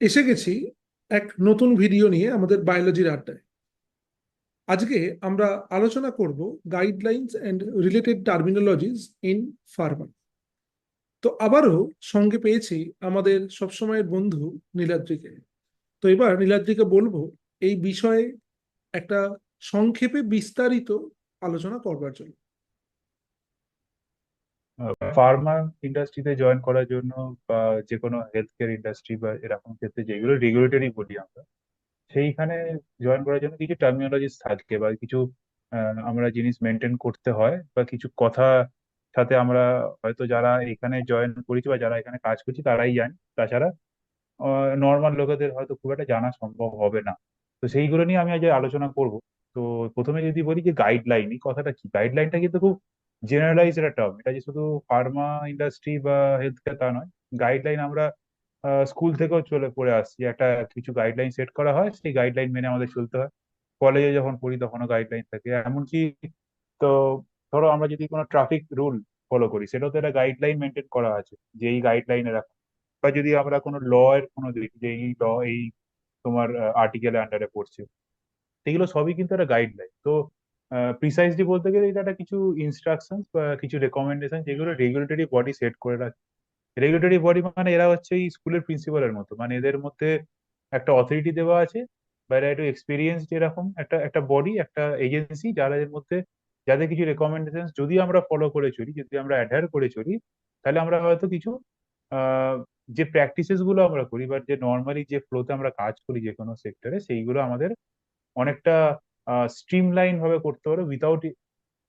এসে গেছি এক নতুন ভিডিও নিয়ে আমাদের বায়োলজির আড্ডায়। আজকে আমরা আলোচনা করব guidelines and related terminologies in Pharma. তো আবারও সঙ্গে পেয়েছি আমাদের সবসময়ের বন্ধু নীলাদ্রিকে। তো এবার নীলাদ্রিকে বলবো এই বিষয়ে একটা সংক্ষেপে বিস্তারিত আলোচনা করবার জন্য। ফার্মা ইন্ডাস্ট্রিতে জয়েন করার জন্য বা যে কোনো হেলথ কেয়ার ইন্ডাস্ট্রি বা এরকম ক্ষেত্রে যেগুলো রেগুলেটরি বলি আমরা, সেইখানে জয়েন করার জন্য কিছু টার্মিনোলজিস থাকে বা কিছু আমরা জিনিস মেনটেন করতে হয় বা কিছু কথা সাথে আমরা হয়তো যারা এখানে জয়েন করেছি বা যারা এখানে কাজ করছি তারাই জানি। তাছাড়া নর্মাল লোকেদের হয়তো খুব একটা জানা সম্ভব হবে না। তো সেইগুলো নিয়ে আমি আজ আলোচনা করব। তো প্রথমে যদি বলি যে গাইডলাইন, এই কথাটা কি, গাইডলাইনটা কিন্তু খুব জেনারেলাইজ একটা টার্ম। এটা যে শুধু ফার্মা ইন্ডাস্ট্রি বা হেলথ কেয়ার তা নয়। গাইডলাইন আমরা স্কুল থেকেও চলে পড়ে আসছি, একটা কিছু গাইডলাইন সেট করা হয়, সেই গাইডলাইন মেনে আমাদের চলতে হয়। কলেজে যখন পড়ি তখনও গাইডলাইন থাকে এমনকি। তো ধরো আমরা যদি কোনো ট্রাফিক রুল ফলো করি, সেটাও তো একটা গাইডলাইন মেনটেন করা আছে যে এই গাইডলাইনে রাখা। বা যদি আমরা কোনো ল এর কোনো দেখি যে এই ল এই তোমার আর্টিকেলের আন্ডারে পড়ছে, এগুলো সবই কিন্তু একটা গাইডলাইন। তো প্রিসাইজলি বলতে গেলে এটা একটা কিছু ইনস্ট্রাকশন বা কিছু রেকমেন্ডেশন যেগুলো রেগুলেটরি বডি সেট করে রাখে। রেগুলেটরি বডি মানে এরা হচ্ছে এই স্কুলের প্রিন্সিপালের মতো, মানে এদের মধ্যে একটা অথরিটি দেওয়া আছে বা এরা একটু এক্সপিরিয়েন্স, যেরকম একটা একটা বডি, একটা এজেন্সি, যারা এর মধ্যে যাদের কিছু রেকমেন্ডেশন যদি আমরা ফলো করে চলি, যদি আমরা অ্যাডহার করে চলি, তাহলে আমরা হয়তো কিছু আহ, যে প্র্যাকটিসেস গুলো আমরা করি বা যে নর্মালি যে ফ্লোতে আমরা কাজ করি যে কোনো সেক্টরে, সেইগুলো আমাদের অনেকটা স্ট্রিমলাইন ভাবে করতে পারো উইথাউট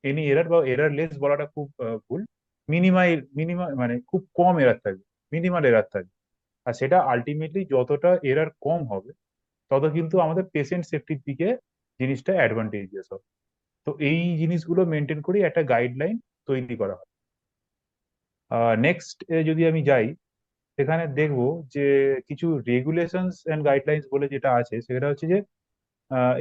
এনি এরার, বা এরার লেস বলাটা খুব ভুল। মিনিমাম মানে খুব কম এরার থাকবে, মিনিমাল এরার থাকবে। আর সেটা আলটিমেটলি যতটা এরার কম হবে, তত কিন্তু আমাদের পেশেন্ট সেফটির দিকে জিনিসটা অ্যাডভান্টেজিয়াস হবে। তো এই জিনিসগুলো মেনটেন করে একটা গাইডলাইন তৈরি করা হয়। নেক্সট যদি আমি যাই, সেখানে দেখবো যে কিছু রেগুলেশনস এন্ড গাইডলাইন্স বলে যেটা আছে, সেটা হচ্ছে যে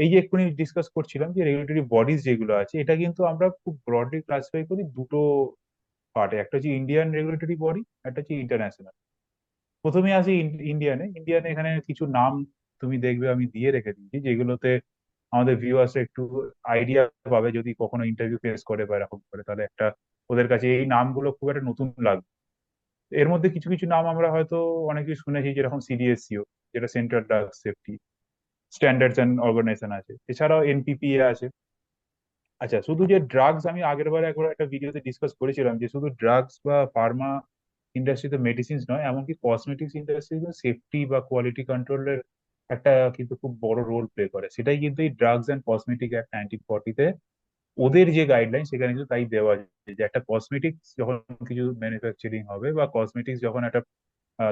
এই যে এক্ষুনি ডিসকাস করছিলাম যে রেগুলেটরি বডিজ যেগুলো আছে, এটা কিন্তু আমরা খুব ব্রডলি ক্লাসিফাই করি দুটো পার্টে। একটা হচ্ছে ইন্ডিয়ান রেগুলেটরি বডি, একটা হচ্ছে ইন্টারন্যাশনাল। প্রথমে আসি ইন্ডিয়ানে। ইন্ডিয়ানে এখানে কিছু নাম তুমি দেখবে আমি দিয়ে রেখে দিয়েছি, যেগুলোতে আমাদের ভিউয়ার্স একটু আইডিয়া পাবে যদি কখনো ইন্টারভিউ ফেস করে বা এরকম করে, তাহলে একটা ওদের কাছে এই নামগুলো খুব একটা নতুন লাগবে। এর মধ্যে কিছু কিছু নাম আমরা হয়তো অনেকেই শুনেছি, যেরকম সিডিএসসিও, যেটা central drug safety standards and organisation আছে। এছাড়াও এনপিপিএ আছে। আচ্ছা, শুধু যে ড্রাগস, আমি আগের বার একবার একটা ভিডিওতে ডিসকাস করেছিলাম যে শুধু ড্রাগস বা ফার্মা ইন্ডাস্ট্রিতে মেডিসিনস নয়, এমনকি কসমেটিক্স ইন্ডাস্ট্রিতে সেফটি বা কোয়ালিটি কন্ট্রোলের একটা কিন্তু খুব বড় রোল প্লে করে। সেটাই কিন্তু এই ড্রাগস অ্যান্ড কসমেটিক অ্যাক্ট 1940-তে ওদের যে গাইডলাইন, সেখানে কিন্তু তাই দেওয়া আছে যে একটা কসমেটিক্স যখন কিছু ম্যানুফ্যাকচারিং হবে বা কসমেটিক্স যখন একটা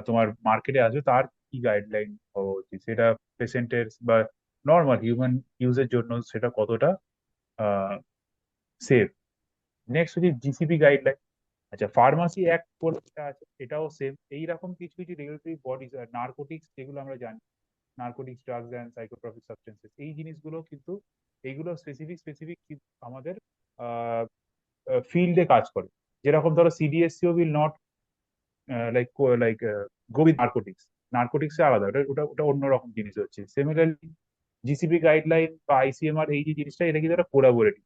তোমার মার্কেটে আসবে, তার কি গাইডলাইন হওয়া উচিত, সেটা পেশেন্টের বা নর্মাল হিউম্যান ইউজের জন্য সেটা কতটা সেফ। নেক্সট হচ্ছে জিসিপি গাইডলাইন। আচ্ছা, ফার্মাসি অ্যাক্ট বলে যেটা আছে, এটাও সেম। এইরকম কিছু কিছু রেগুলেটরি বডিজ, নার্কোটিক্স যেগুলো আমরা জানি, narcotics, drugs and psychotropic substances, এই জিনিসগুলো কিন্তু এইগুলো স্পেসিফিক স্পেসিফিক আমাদের ফিল্ডে কাজ করে। যেরকম ধরো CDSCO will not like like go with narcotics. Narcotics আলাদা, ওটা ওটা ওটা অন্যরকম জিনিস হচ্ছে। সিমিলারলি জিসিপি গাইডলাইন বা আইসিএমআর, এই যে জিনিসটা, এটা কিন্তু একটা কোলাবোরেটিভ।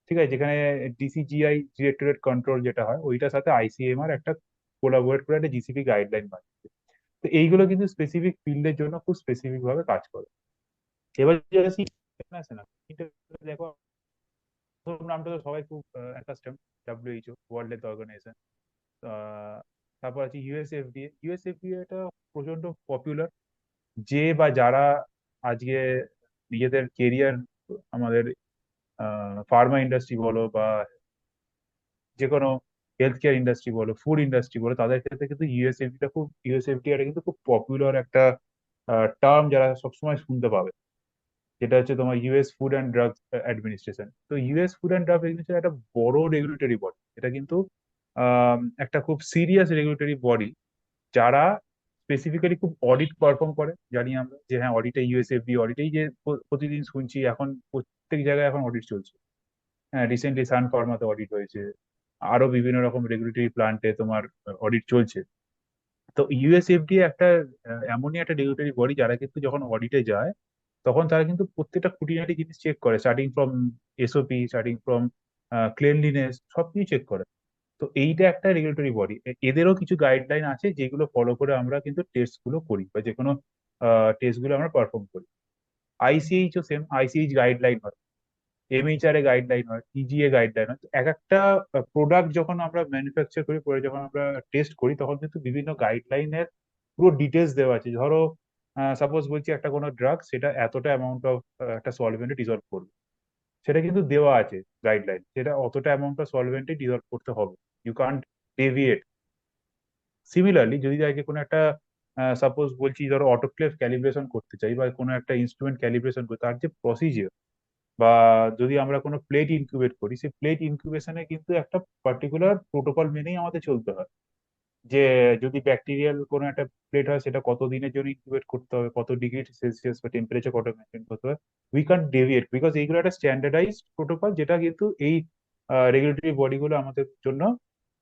ঠিক আছে, যেখানে ডিসিজিআই, ডিরেক্টরেট কন্ট্রোল যেটা হয়, ওইটার সাথে আইসিএমআর একটা কোলাবোরেট করে একটা জিসিপি গাইডলাইন বানিয়েছে। তো এইগুলো কিন্তু স্পেসিফিক ফিল্ডের জন্য খুব স্পেসিফিক ভাবে কাজ করে। এবার যদি আসি ইন্টারন্যাশনাল, দেখো, প্রথম নামটা তো সবাই খুব accustom, WHO, world health organisation. তারপর আছে ইউএসএফডিএ। ইউএসএফডিএ এটা প্রচন্ড পপুলার। যে বা যারা আজকে নিজেদের কেরিয়ার আমাদের ফার্মা ইন্ডাস্ট্রি বলো বা যে কোনো হেলথ কেয়ার ইন্ডাস্ট্রি বলো, ফুড ইন্ডাস্ট্রি বলো, তাদের ক্ষেত্রে কিন্তু ইউএসএফডি এটা কিন্তু খুব পপুলার একটা টার্ম, যারা সবসময় শুনতে পাবে। যেটা হচ্ছে তোমার US food and drug administration. তো US food and drug administration একটা বড় রেগুলেটরি বডি। এটা কিন্তু একটা খুব সিরিয়াস রেগুলেটরি বডি, যারা স্পেসিফিক্যালি খুব অডিট পারফর্ম করে। জানি আমরা যে হ্যাঁ, অডিটে ইউএসএফডি অডিটেই যে প্রতিদিন শুনছি, এখন প্রত্যেক জায়গায় এখন অডিট চলছে। হ্যাঁ, রিসেন্টলি সান ফার্মাতে অডিট হয়েছে, আরো বিভিন্ন রকম রেগুলেটরি প্লান্টে তোমার অডিট চলছে। তো ইউএসএফডিএ একটা এমনই একটা রেগুলেটরি বডি যারা কিন্তু যখন অডিটে যায় তখন তারা কিন্তু প্রত্যেকটা খুঁটিনাটি জিনিস চেক করে, starting from SOP, starting from cleanliness, সবকিছু চেক করে। তো এইটা একটা রেগুলেটরি বডি, এদেরও কিছু গাইডলাইন আছে যেগুলো ফলো করে আমরা কিন্তু টেস্ট গুলো করি বা যে কোনো টেস্ট গুলো আমরা পারফর্ম করি। আইসিএইচ ও সেম, আইসিএইচ গাইডলাইন হয়, এমএইচআর এ গাইডলাইন হয়, টিজিএ গাইডলাইন হয়। তো এক একটা প্রোডাক্ট যখন আমরা ম্যানুফ্যাকচার করি, পরে যখন আমরা টেস্ট করি, তখন কিন্তু বিভিন্ন গাইডলাইনের পুরো ডিটেলস দেওয়া আছে। ধরো সাপোজ বলছি একটা কোনো ড্রাগ, সেটা এতটা অ্যামাউন্ট অফ একটা সলভেন্টে ডিজলভ করবে, সেটা কিন্তু দেওয়া আছে গাইডলাইন, সেটা অতটা অ্যামাউন্ট অফ সলভেন্টে ডিজলভ করতে হবে, ইউ কান্ট ডেভিয়েট। সিমিলারলি যদি আজকে কোনো একটা সাপোজ বলছি ধরো অটোক্লেভ ক্যালিব্রেশন করতে চাই বা কোনো একটা ইনস্ট্রুমেন্ট ক্যালিব্রেশন করি, তার যে প্রসিজিওর, বা যদি আমরা কোনো প্লেট ইনকিউবেট করি, সেই প্লেট ইনকিউবেশনে কিন্তু একটা পার্টিকুলার প্রোটোকল মেনেই আমাদের চলতে হয়। যে যদি ব্যাকটেরিয়াল কোনো একটা প্লেট হয়, সেটা কত দিনের জন্য ইনকিউবেট করতে হবে, কত ডিগ্রি সেলসিয়াস বা টেম্পারেচার কত মেনটেন করতে হবে, উই কান্ট ডেভিয়েট, বিকজ এইগুলো একটা স্ট্যান্ডার্ডাইজড প্রোটোকল যেটা কিন্তু এই রেগুলেটরি বডিগুলো আমাদের জন্য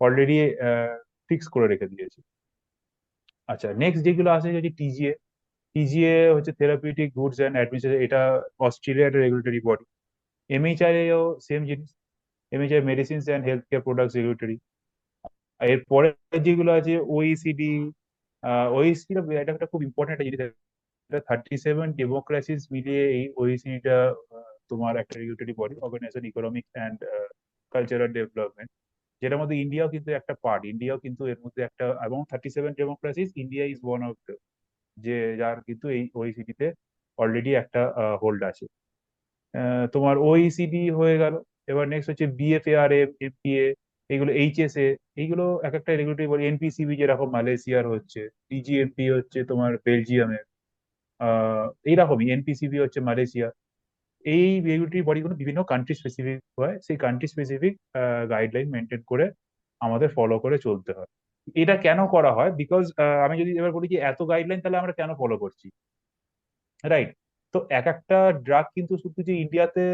অলরেডি ফিক্স করে রেখে দিয়েছে। আচ্ছা, নেক্সট যেগুলো আছে হচ্ছে টিজিএ। টিজিএ হচ্ছে থেরাপিউটিক গুডস অ্যান্ড অ্যাডমিনিস্ট্রেশন, এটা অস্ট্রেলিয়ার রেগুলেটরি বডি। এমএইচআরএও সেম জিনিস, MHI medicines and health care products regulatory. এর পরে যেগুলো আছে ওইসিডি, ওইসিডি এটা একটা খুব ইম্পর্টেন্ট একটা জিনিস। এটা 37 ডেমোক্রেসিস মিলিয়ে এই ওইসিডিটা তোমার একটা regulatory body, organisation economic and cultural development, যেটার মধ্যে ইন্ডিয়াও কিন্তু একটা পার্ট। ইন্ডিয়াও কিন্তু এর মধ্যে একটা, এবং 37 democracies, India is one of যে যার কিন্তু এই ওইসিডি তে অলরেডি একটা হোল্ড আছে। তোমার ওইসিডি হয়ে গেল। এবার নেক্সট হচ্ছে বিএফএআরএম, এফডিএ, এগুলো এইচএসএ, এইগুলো এক একটা রেগুলেটরি বডি। এনপিসিবি যেরকম মালয়েশিয়ার হচ্ছে, ডিজিএমপি হচ্ছে তোমার বেলজিয়ামের, এইরকমই এনপিসিবি হচ্ছে মালয়েশিয়া। এই রেগুলেটরি বডিগুলো বিভিন্ন কান্ট্রি স্পেসিফিক হয়, সেই কান্ট্রি স্পেসিফিক গাইডলাইন মেনটেন করে আমাদের ফলো করে চলতে হয়। এটা কেন করা হয়? বিকজ আমি যদি এবার বলি যে এত গাইডলাইন তাহলে আমরা কেন ফলো করছি, রাইট? তো এক একটা ড্রাগ কিন্তু শুধু যে ইন্ডিয়াতে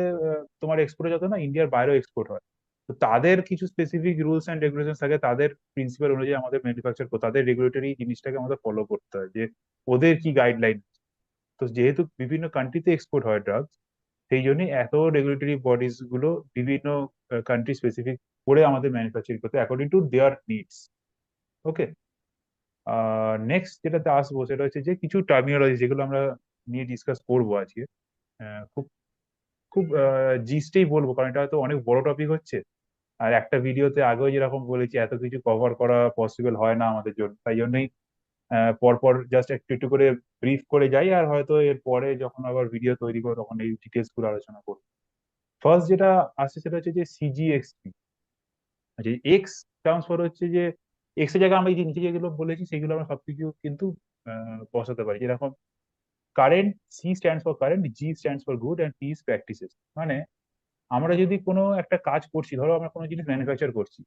তোমার এক্সপোর্ট যেত না, ইন্ডিয়ার বাইরেও এক্সপোর্ট হয়। তো তাদের কিছু স্পেসিফিক রুলস অ্যান্ড রেগুলেশন থাকে, তাদের প্রিন্সিপাল অনুযায়ী আমাদের ম্যানুফ্যাকচার করতে, তাদের রেগুলেটরি জিনিসটাকে আমাদের ফলো করতে হয় যে ওদের কি গাইডলাইন। তো যেহেতু বিভিন্ন কান্ট্রিতে এক্সপোর্ট হয় ড্রাগ, সেই জন্যই এত রেগুলেটরি বডিজ গুলো বিভিন্ন কান্ট্রি স্পেসিফিক করে আমাদের ম্যানুফ্যাকচারিং করতে according to their needs. Okay, next যেটাতে আসবো সেটা হচ্ছে যে কিছু টার্মিনোলজি যেগুলো আমরা নিয়ে ডিসকাস করবো আজকে। খুব খুব জিস্টেই বলবো, কারণ এটা হয়তো অনেক বড় টপিক হচ্ছে। আর একটা ভিডিওতে আগেও যেরকম বলেছি, এত কিছু কভার করা পসিবল হয় না আমাদের জন্য, তাই জন্যই পরপর জাস্ট একটু একটু করে ব্রিফ করে যাই, আর হয়তো এর পরে যখন আবার ভিডিও তৈরি করবো তখন এই ডিটেলস গুলো আলোচনা করবো। ফার্স্ট যেটা আসছে সেটা হচ্ছে যে সিজিএক্সপি। আচ্ছা, এক্স ট্রান্সফার হচ্ছে যে এক্স এর জায়গায় আমরা এই যে নিচে যেগুলো বলেছি সেগুলো আমরা সবকিছু কিন্তু বসাতে পারি, যেরকম current, C stands for current, G stands for good, and P is practices. মানে আমরা যদি কোনো একটা কাজ করছি, ধরো আমরা কোনো জিনিস ম্যানুফ্যাকচার করছি,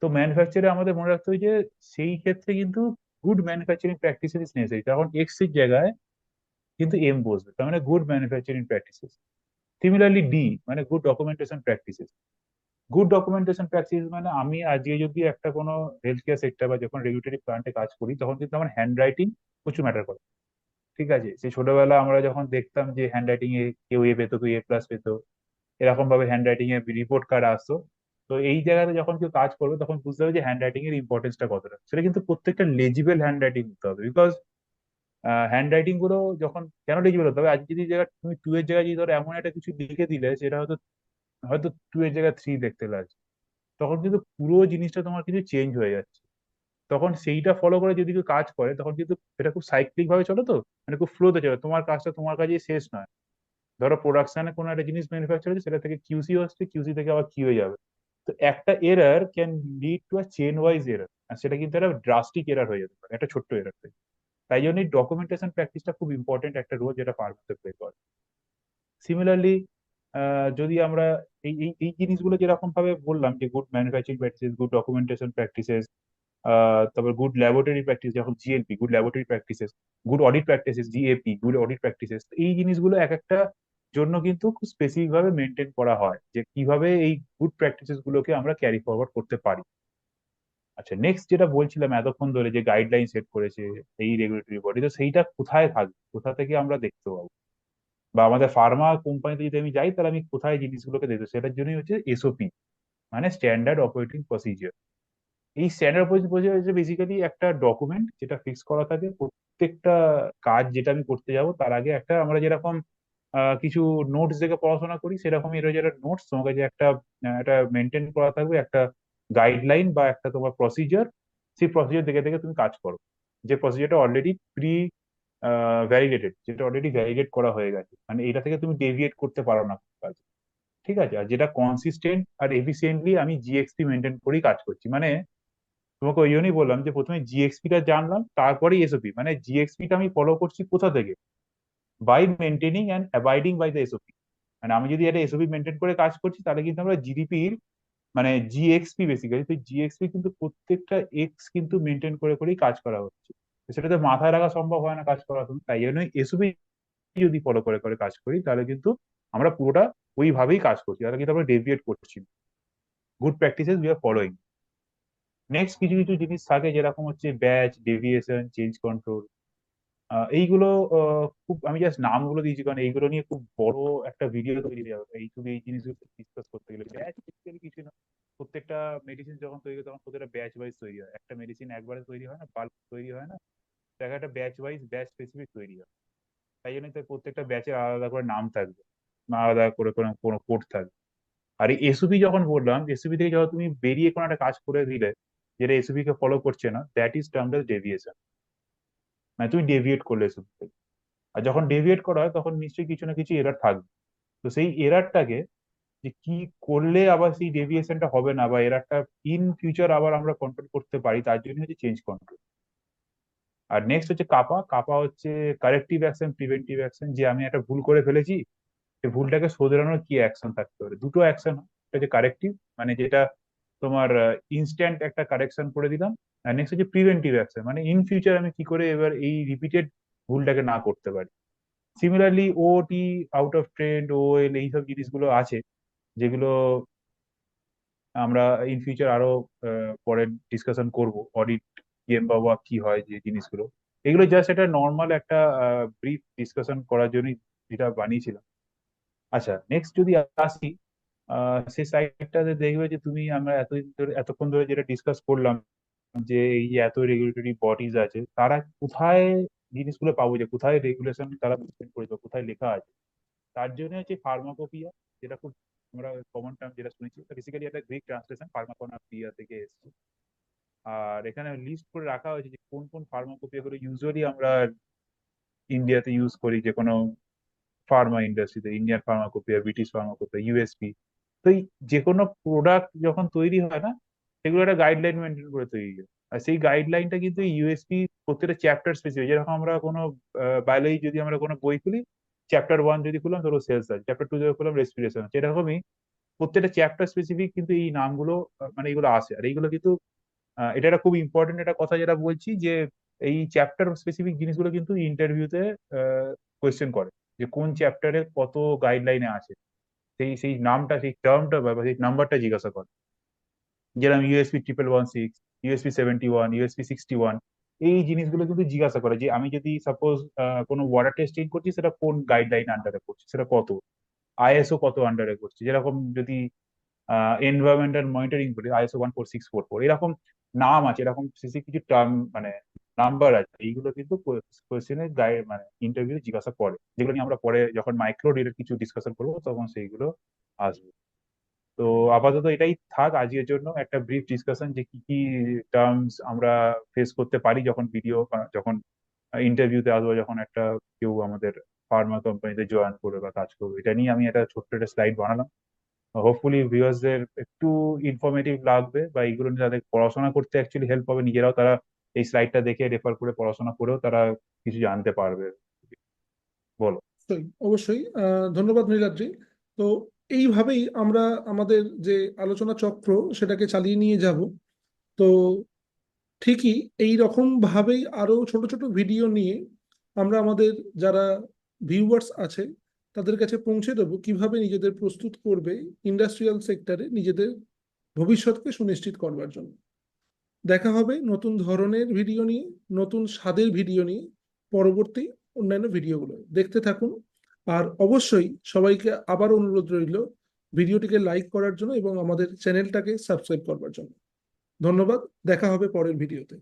তো ম্যানুফ্যাকচারে আমাদের মনে রাখতে হবে যে সেই ক্ষেত্রে কিন্তু good manufacturing practices is necessary. তখন এক্স এর জায়গায় কিন্তু এম বসবে, তার মানে good manufacturing practices. Similarly D মানে good documentation practices. Good documentation practice মানে আমি আজকে যদি একটা কোনো হেলথ কেয়ার সেক্টর বা যখন রেগুলেটরি প্ল্যান্টে কাজ করি, তখন কিন্তু আমার হ্যান্ড রাইটিং প্রচুর ম্যাটার করে। ঠিক আছে, সেই ছোটবেলা আমরা যখন দেখতাম যে হ্যান্ড রাইটিং এ কেউ এ পেতো, কেউ এ প্লাস পেতো, এরকম ভাবে হ্যান্ড রাইটিং এর রিপোর্ট কার্ড আসতো। তো এই জায়গাতে যখন কেউ কাজ করবে তখন বুঝতে হবে যে হ্যান্ড রাইটিং এর ইম্পর্টেন্সটা কতটা। সেটা কিন্তু প্রত্যেকটা লেজিবল হ্যান্ড রাইটিং হতে হবে, বিকজ হ্যান্ড রাইটিং গুলো যখন কেন লেজিবল হতে হবে, আজ যদি জায়গায় তুমি টু এর জায়গায় যদি ধরো এমন একটা কিছু লিখে দিলে সেটা হয়তো হয়তো টু এর জায়গায় থ্রি দেখতে লাগছে, তখন কিন্তু পুরো জিনিসটা তোমার কিন্তু চেঞ্জ হয়ে যাচ্ছে। তখন সেইটা ফলো করে যদি কেউ কাজ করে, তখন কিন্তু এটা খুব সাইক্লিক ভাবে চলে, তো মানে খুব ফ্লোতে চলে, তোমার কাজটা তোমার কাজেই শেষ নয়। ধরো প্রোডাকশনে কোনো একটা জিনিস ম্যানুফ্যাকচার হচ্ছে, সেটা থেকে কিউসি হচ্ছে, কিউসি থেকে আবার কিউ এ যাবে। তো একটা error can lead to a chain wise error, আর সেটা কিন্তু একটা ড্রাস্টিক এরার হয়ে যেতে পারে একটা ছোট্ট এরার থেকে। তাই জন্য ডকুমেন্টেশন প্র্যাকটিসটা খুব ইম্পর্টেন্ট একটা রোল যেটা ফার্মাতে প্লে করে। সিমিলারলি যদি আমরা এই এই এই জিনিসগুলো যেরকম ভাবে বললাম যে good manufacturing practice, good documentation practices, তারপর গুড ল্যাবরেটরি প্র্যাকটিস যখন GLP, good laboratory practices, good audit practices GAP, good audit practices, এই জিনিসগুলো এক একটা জন্য কিন্তু খুব স্পেসিফিক ভাবে মেনটেন করা হয় যে কিভাবে এই গুড প্র্যাকটিসেস গুলোকে আমরা ক্যারি ফরওয়ার্ড করতে পারি। আচ্ছা, নেক্সট যেটা বলছিলাম এতক্ষণ ধরে যে গাইডলাইন সেট করেছে এই রেগুলেটরি বডি, তো সেইটা কোথায় থাকবে, কোথা থেকে আমরা দেখতে পাবো, বা আমাদের ফার্মা কোম্পানিতে যদি আমি যাই তাহলে আমি কোথায় জিনিসগুলোকে দেখবো, সেটার জন্যই হচ্ছে এসওপি, মানে স্ট্যান্ডার্ড অপারেটিং প্রসিজিওর। এই স্ট্যান্ডার্ড অপারেটিং প্রসিজিওর হচ্ছে বেসিক্যালি একটা ডকুমেন্ট যেটা ফিক্স করা থাকে প্রত্যেকটা কাজ যেটা আমি করতে যাব তার আগে। একটা আমরা যেরকম কিছু নোটস দেখে পড়াশোনা করি, সেরকমই এটা যেটা নোটস তোমাকে যে একটা মেনটেন করা থাকবে, একটা গাইডলাইন বা একটা তোমার প্রসিজার। সেই প্রসিজার দেখে দেখে তুমি কাজ করো, যে প্রসিজারটা অলরেডি প্রি ভ্যালিডেটেড, যেটা অলরেডি ভ্যালিডেট করা হয়ে গেছে, মানে এটা থেকে তুমি ডেভিয়েট করতে পারো না কাজ। ঠিক আছে, আর যেটা কনসিস্টেন্ট আর এফিসিয়েন্টলি আমি জিএক্সপি মেনটেন করেই কাজ করছি। মানে তোমাকে ওই জন্যই বললাম যে প্রথমে জিএক্সপি টা জানলাম, তারপরেই এসওপি। মানে জিএক্সপি টা আমি ফলো করছি কোথা থেকে, by maintaining and abiding by the SOP. মানে আমি যদি একটা এসওপি মেনটেন করে কাজ করছি তাহলে কিন্তু আমরা জিডিপির মানে জিএক্সপি বেসিক্যালি, তো জিএক্সপি কিন্তু প্রত্যেকটা এক্স কিন্তু মেনটেন করে করেই কাজ করা হচ্ছে। তো সেটাতে মাথায় রাখা সম্ভব হয় না কাজ করার সময়, তাই জন্যই এসওপি যদি ফলো করে করে কাজ করি তাহলে কিন্তু আমরা পুরোটা ওইভাবেই কাজ করছি, তাহলে কিন্তু আমরা ডেভিয়েট করছি। Good practices we are following. Next কিছু কিছু জিনিস থাকে যেরকম হচ্ছে ব্যাচ, ডেভিয়েশন, চেঞ্জ কন্ট্রোল। এইগুলো খুব আমি জাস্ট নামগুলো দিয়েছি কারণ এইগুলো নিয়ে খুব বড় একটা ভিডিও তৈরি হয়ে যাবে, এই শুধু এই জিনিসগুলো ডিসকাস করতে গেলে। ব্যাচ বেসিক্যালি কিছু না, প্রত্যেকটা মেডিসিন যখন তৈরি হয় তখন প্রত্যেকটা ব্যাচ ওয়াইজ তৈরি হয়। একটা মেডিসিন একবারে তৈরি হয় না, বাল্ক তৈরি হয় না, দেখা একটা ব্যাচ ওয়াইজ ব্যাচ স্পেসিফিক তৈরি হয়। তাই জন্য তো প্রত্যেকটা ব্যাচের আলাদা করে নাম থাকবে, আলাদা করে কোনো কোনো কোড থাকবে। আর এই এসওপি যখন বললাম, এসওপি থেকে যখন তুমি বেরিয়ে কোনো একটা কাজ করে দিলে যেটা এসওপি কে ফলো করছে না, that is termed as deviation. মানে তুমি ডেভিয়েট করলে এসওপি থেকে। আর যখন ডেভিয়েট করা হয় তখন নিশ্চয়ই কিছু না কিছু এরার থাকবে। তো সেই এরারটাকে যে কি করলে আবার সেই ডেভিয়েশনটা হবে না বা এরারটা ইন ফিউচার আবার আমরা কন্ট্রোল করতে পারি, তার জন্য হচ্ছে চেঞ্জ কন্ট্রোল। আর নেক্সট হচ্ছে কাপা। কাপা হচ্ছে কারেক্টিভ অ্যাকশন, প্রিভেন্টিভ অ্যাকশন। যে আমি একটা ভুল করে ফেলেছি, সেই ভুলটাকে শোধরানোর কি অ্যাকশন থাকতে পারে, দুটো অ্যাকশন। একটা হচ্ছে কারেক্টিভ, মানে যেটা তোমার ইনস্ট্যান্ট একটা কারেকশন করে দিলাম। আর নেক্সট হচ্ছে প্রিভেন্টিভ অ্যাকশন, মানে ইন ফিউচার আমি কি করে এবার এই রিপিটেড ভুলটাকে না করতে পারি। সিমিলারলি ওটি, আউট অফ ট্রেন্ড, ওএল, এইসব জিনিসগুলো আছে যেগুলো আমরা ইন ফিউচার আরো পরে ডিসকাশন করব। অডিট গেম বা ওয়াক কি হয়, যে জিনিসগুলো, এগুলো জাস্ট একটা নর্মাল একটা ব্রিফ ডিসকাশন করার জন্যই যেটা বানিয়েছিলাম। আচ্ছা, নেক্সট যদি আসি সেই সাইডটাতে, দেখবে যে তুমি আমরা এতদিন ধরে এতক্ষণ ধরে যেটা ডিসকাস করলাম, যে এই যে এত রেগুলেটরি বডিজ আছে তারা কোথায় জিনিসগুলো পাবো, যে কোথায় রেগুলেশন তারা মেনটেন করেছে বা কোথায় লেখা আছে। তার জন্য হচ্ছে ফার্মাকোপিয়া, যেটা খুব আমরা কমন টার্ম যেটা শুনেছি, বেসিক্যালি একটা গ্রিক ট্রান্সলেশন, ফার্মাকোপিয়া থেকে এসেছে। আর এখানে লিস্ট করে রাখা হয়েছে যে কোন কোন ফার্মাকোপিয়া গুলো ইউজুয়ালি আমরা ইন্ডিয়াতে ইউজ করি, যে কোনো ফার্মা ইন্ডাস্ট্রিতে, Indian pharmacopoeia, British pharmacopoeia, USP. তো এই যে কোনো প্রোডাক্ট যখন তৈরি হয় না, সেগুলো একটা গাইডলাইন মেনটেন করে তৈরি হয়। আর সেই গাইডলাইনটা কিন্তু ইউএসপি প্রত্যেকটা চ্যাপ্টার স্পেসিফিক। যেরকম আমরা কোনো বায়োলজি যদি আমরা কোনো বই খুলি, চ্যাপ্টার 1 যদি খুললাম ধরো সেলস আছে, চ্যাপ্টার 2 যদি খুললাম রেসপিরেশন আছে, এরকমই প্রত্যেকটা চ্যাপ্টার স্পেসিফিক কিন্তু এই নামগুলো মানে এগুলো আসে। আর এইগুলো কিন্তু এটা একটা খুব ইম্পর্টেন্ট একটা কথা যেটা বলছি, যে এই চ্যাপ্টার স্পেসিফিক জিনিসগুলো কিন্তু ইন্টারভিউতে কোয়েশ্চেন করে, যে কোন চ্যাপ্টারে কত গাইডলাইনে আছে, সেই সেই নামটা, সেই টার্মটা বা সেই নাম্বারটা জিজ্ঞাসা করে। যেরকম ইউএসপি 1116, ইউএসপি 71, ইউএসপি 61, এই জিনিসগুলো কিন্তু জিজ্ঞাসা করে যে আমি যদি সাপোজ কোনো ওয়াটার টেস্টিং করছি, সেটা কোন গাইডলাইন আন্ডারে করছি, সেটা কত, আইএসও কত আন্ডারে করছি। যেরকম যদি এনভায়রনমেন্টাল মনিটরিং করি, আইএসও 14644, এরকম নাম আছে, এরকম সিসি কিছু টার্ম মানে নাম্বার আছে, এইগুলো কিন্তু কোয়েশ্চেনের গাইড মানে ইন্টারভিউ জিজ্ঞাসা করে, যেগুলো নিয়ে আমরা পরে যখন মাইক্রো রিলেটেড কিছু ডিসকাশন করবো তখন সেইগুলো আসবে। তো আপাতত এটাই থাক আজকের জন্য, একটা ব্রিফ ডিসকাশন যে কি কি টার্মস আমরা ফেস করতে পারি যখন ভিডিও, যখন ইন্টারভিউতে আসবো, যখন একটা কেউ আমাদের ফার্মা কোম্পানিতে জয়েন করবে বা কাজ করবে। এটা নিয়ে আমি একটা ছোট্ট একটা স্লাইড বানালাম। হোপফুলি ভিউয়ার্সদের একটু ইনফরমেটিভ লাগবে, বা এইগুলো নিয়ে তাদের পড়াশোনা করতে অ্যাকচুয়ালি হেল্প হবে, নিজেরাও তারা এই স্লাইডটা দেখে রেফার করে পড়াশোনা করেও তারা কিছু জানতে পারবে। বলো। অবশ্যই অবশ্যই ধন্যবাদ নীলাদ্রি। তো এইভাবেই আমরা আমাদের যে আলোচনা চক্র সেটাকে চালিয়ে নিয়ে যাব। তো ঠিকই এই রকম ভাবেই আরো ছোট ছোট ভিডিও নিয়ে আমরা আমাদের যারা ভিউয়ার্স আছে তাদের কাছে পৌঁছে দেবো কিভাবে নিজেদের প্রস্তুত করবে ইন্ডাস্ট্রিয়াল সেক্টরে নিজেদের ভবিষ্যৎকে সুনিশ্চিত করবার জন্য। দেখা হবে নতুন ধরনের ভিডিও নিয়ে, নতুন স্বাদের ভিডিও নিয়ে পরবর্তী অন্যান্য ভিডিওগুলো দেখতে থাকুন। আর অবশ্যই সবাইকে আবার অনুরোধ রইল ভিডিওটিকে লাইক করার জন্য এবং আমাদের চ্যানেলটাকে সাবস্ক্রাইব করবার জন্য। ধন্যবাদ, দেখা হবে পরের ভিডিওতে।